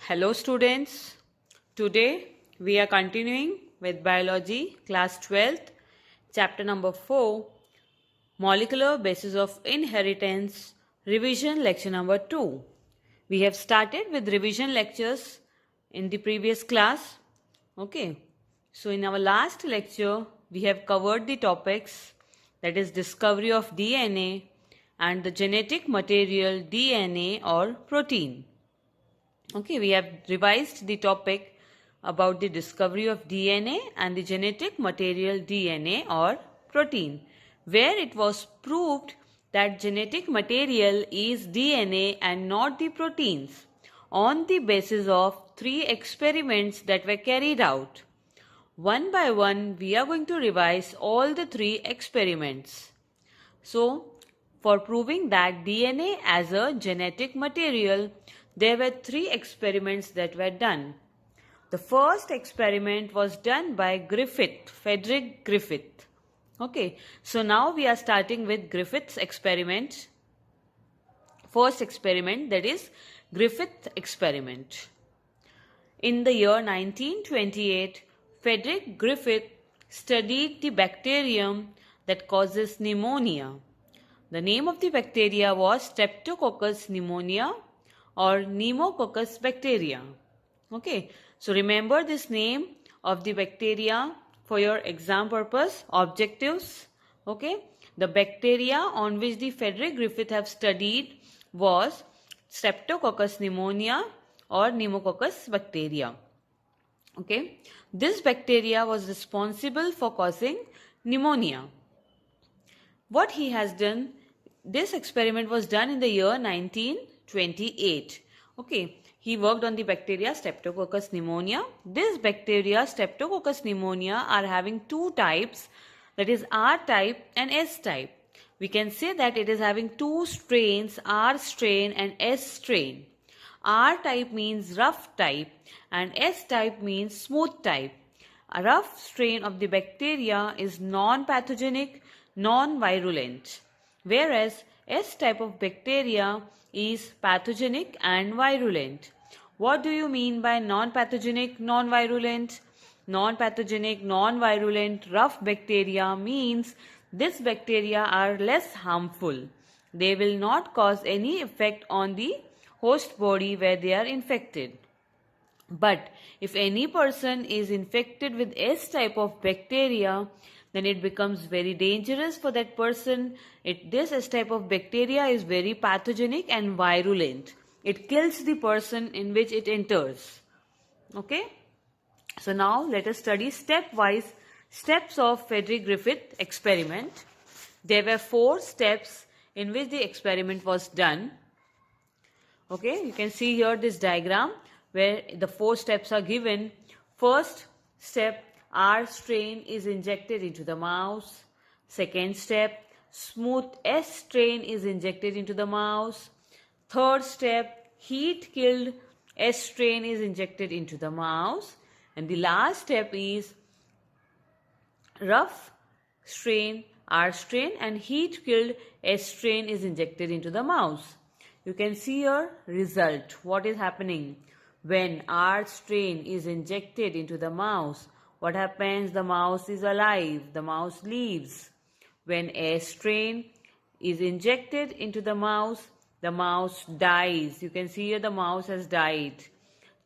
Hello students, today we are continuing with Biology class 12th, chapter number 4, Molecular Basis of Inheritance, revision lecture number 2. We have started with revision lectures in the previous class. Okay, so in our last lecture we have covered the topics, that is discovery of DNA and the genetic material DNA or protein. Okay, we have revised the topic about the discovery of DNA and the genetic material DNA or protein, where it was proved that genetic material is DNA and not the proteins on the basis of 3 experiments that were carried out. One by one, we are going to revise all the 3 experiments. So, for proving that DNA as a genetic material, there were 3 experiments that were done. The first experiment was done by Frederick Griffith. Okay, so now we are starting with Griffith's experiment. First experiment, that is Griffith experiment. In the year 1928, Frederick Griffith studied the bacterium that causes pneumonia. The name of the bacteria was Streptococcus pneumonia or Pneumococcus bacteria. Okay, so remember this name of the bacteria for your exam purpose objectives. Okay, the bacteria on which the Frederick Griffith have studied was Streptococcus pneumonia or Pneumococcus bacteria. Okay, this bacteria was responsible for causing pneumonia. What he has done, this experiment was done in the year 1928. Okay, he worked on the bacteria Streptococcus pneumonia. This bacteria Streptococcus pneumonia are having 2 types, that is R type and S type. We can say that it is having 2 strains, R strain and S strain. R type means rough type and S type means smooth type. A rough strain of the bacteria is non-pathogenic, non-virulent, whereas S type of bacteria is pathogenic and virulent. What do you mean by non-pathogenic, non-virulent? Non-pathogenic, non-virulent rough bacteria means this bacteria are less harmful. They will not cause any effect on the host body where they are infected. But if any person is infected with S type of bacteria, then it becomes very dangerous for that person. This S type of bacteria is very pathogenic and virulent. It kills the person in which it enters. Okay? So now let us study stepwise steps of Frederick Griffith experiment. There were 4 steps in which the experiment was done. Okay, you can see here this diagram where the 4 steps are given. First step, R strain is injected into the mouse. Second step, smooth S strain is injected into the mouse. Third step, heat killed S strain is injected into the mouse. And the last step is rough strain, R strain, and heat killed S strain is injected into the mouse. You can see here result. What is happening? When R strain is injected into the mouse, what happens? The mouse is alive. The mouse lives. When S strain is injected into the mouse dies. You can see here the mouse has died.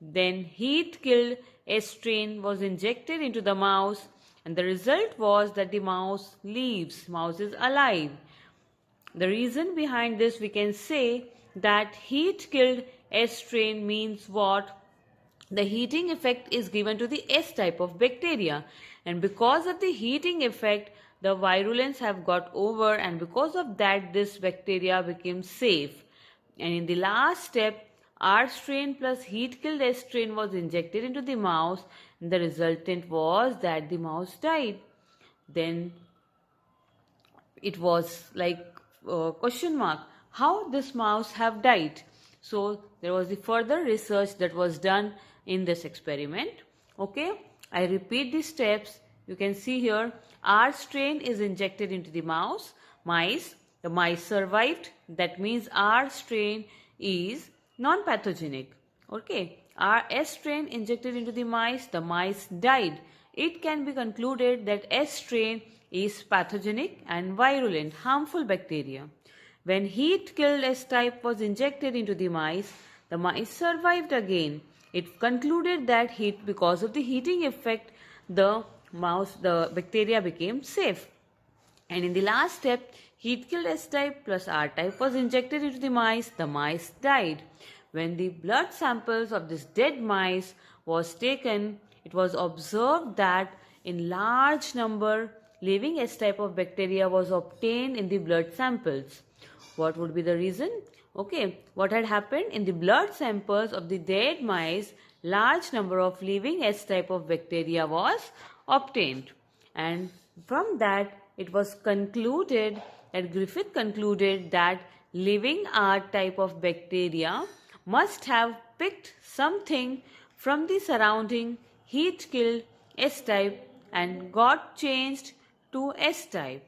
Then heat killed S strain was injected into the mouse and the result was that the mouse lives. Mouse is alive. The reason behind this, we can say that heat killed S strain means what? The heating effect is given to the S type of bacteria, and because of the heating effect the virulence have got over, and because of that this bacteria became safe. And in the last step, R strain plus heat killed S strain was injected into the mouse and the resultant was that the mouse died. Then it was like question mark, how this mouse have died? So there was the further research that was done in this experiment. Okay, I repeat the steps. You can see here R strain is injected into the mice. The mice survived. That means R strain is non-pathogenic. Okay, are S strain injected into the mice died. It can be concluded that S strain is pathogenic and virulent, harmful bacteria. When heat-killed S type was injected into the mice survived again. It concluded that because of the heating effect, the bacteria became safe. And in the last step, heat-killed S-type plus R-type was injected into the mice died. When the blood samples of these dead mice was taken, it was observed that in large number living S-type of bacteria was obtained in the blood samples. What would be the reason? Okay, what had happened in the blood samples of the dead mice, large number of living S-type of bacteria was obtained. And from that, it was concluded that Griffith concluded that living R type of bacteria must have picked something from the surrounding heat-killed S type and got changed to S type.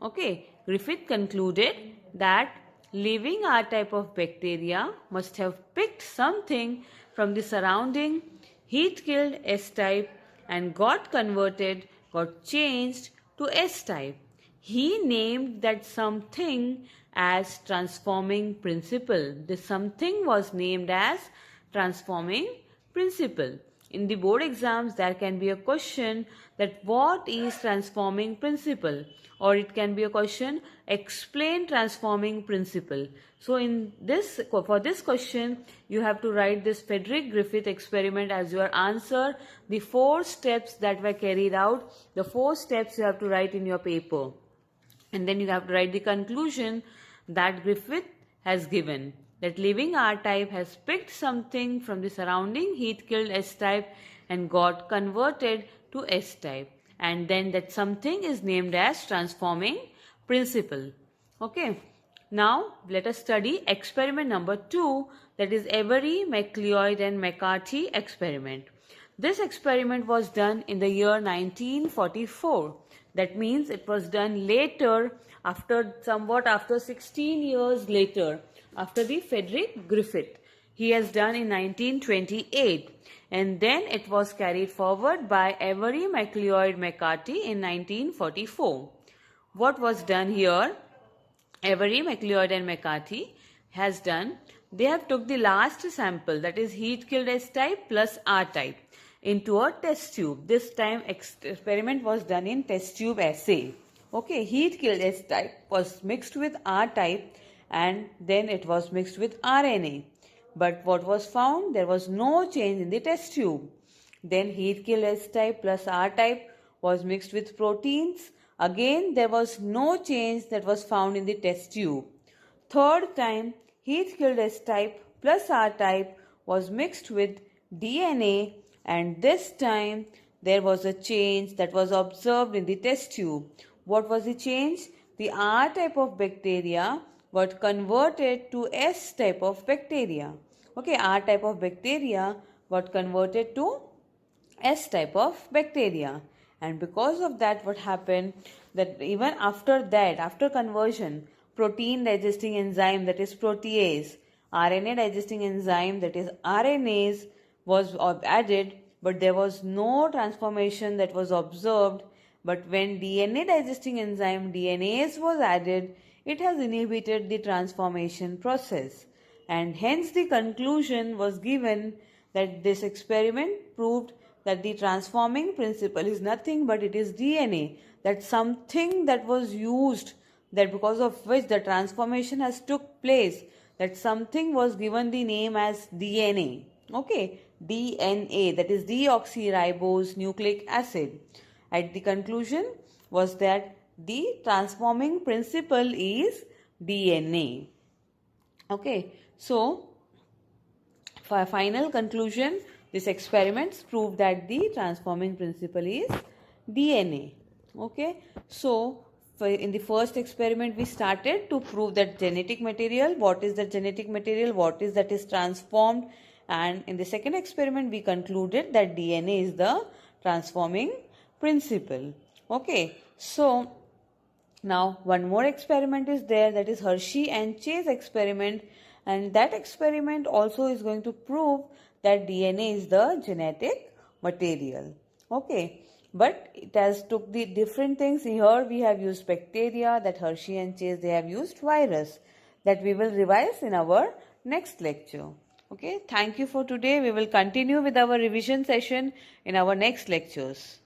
Okay, Griffith concluded that living R type of bacteria must have picked something from the surrounding heat-killed S type and got changed to S type. He named that something as transforming principle. This something was named as transforming principle. In the board exams, there can be a question that what is transforming principle, or it can be a question, explain transforming principle. So for this question, you have to write this Frederick Griffith experiment as your answer. The 4 steps that were carried out, the 4 steps you have to write in your paper. And then you have to write the conclusion that Griffith has given. That living R type has picked something from the surrounding heat-killed S type and got converted to S type. And then that something is named as transforming principle. Okay. Now let us study experiment number 2, that is Avery, MacLeod and McCarthy experiment. This experiment was done in the year 1944. That means it was done later, after 16 years later, after the Frederick Griffith. He has done in 1928, and then it was carried forward by Avery, MacLeod, McCarthy in 1944. What was done here? Avery, MacLeod and McCarthy has done, they have took the last sample, that is heat-killed S type plus R type, into a test tube. This time experiment was done in test tube assay. Okay, heat-killed S type was mixed with R type and then it was mixed with RNA. But what was found? There was no change in the test tube. Then heat-killed S type plus R type was mixed with proteins. Again, there was no change that was found in the test tube. Third time, heat-killed S type plus R type was mixed with DNA, and this time there was a change that was observed in the test tube. What was the change? The R type of bacteria got converted to S type of bacteria. Okay, R type of bacteria got converted to S type of bacteria. And because of that, what happened, that even after that, after conversion, protein digesting enzyme, that is protease, RNA digesting enzyme, that is RNase, was added, but there was no transformation that was observed. But when DNA digesting enzyme, DNase, was added, it has inhibited the transformation process. And hence the conclusion was given that this experiment proved that the transforming principle is nothing but it is DNA. That something that was used, that because of which the transformation has took place, that something was given the name as DNA. Okay, DNA, that is deoxyribose nucleic acid. At the conclusion was that the transforming principle is DNA. Okay, so for final conclusion, this experiments prove that the transforming principle is DNA. Okay, so in the first experiment we started to prove that genetic material, what is the genetic material, what is that is transformed, and in the second experiment we concluded that DNA is the transforming principle. Okay, so now one more experiment is there, that is Hershey and Chase experiment, and that experiment also is going to prove that DNA is the genetic material. Okay, but it has took the different things. Here we have used bacteria, that Hershey and Chase they have used virus, that we will revise in our next lecture. Okay, thank you for today. We will continue with our revision session in our next lectures.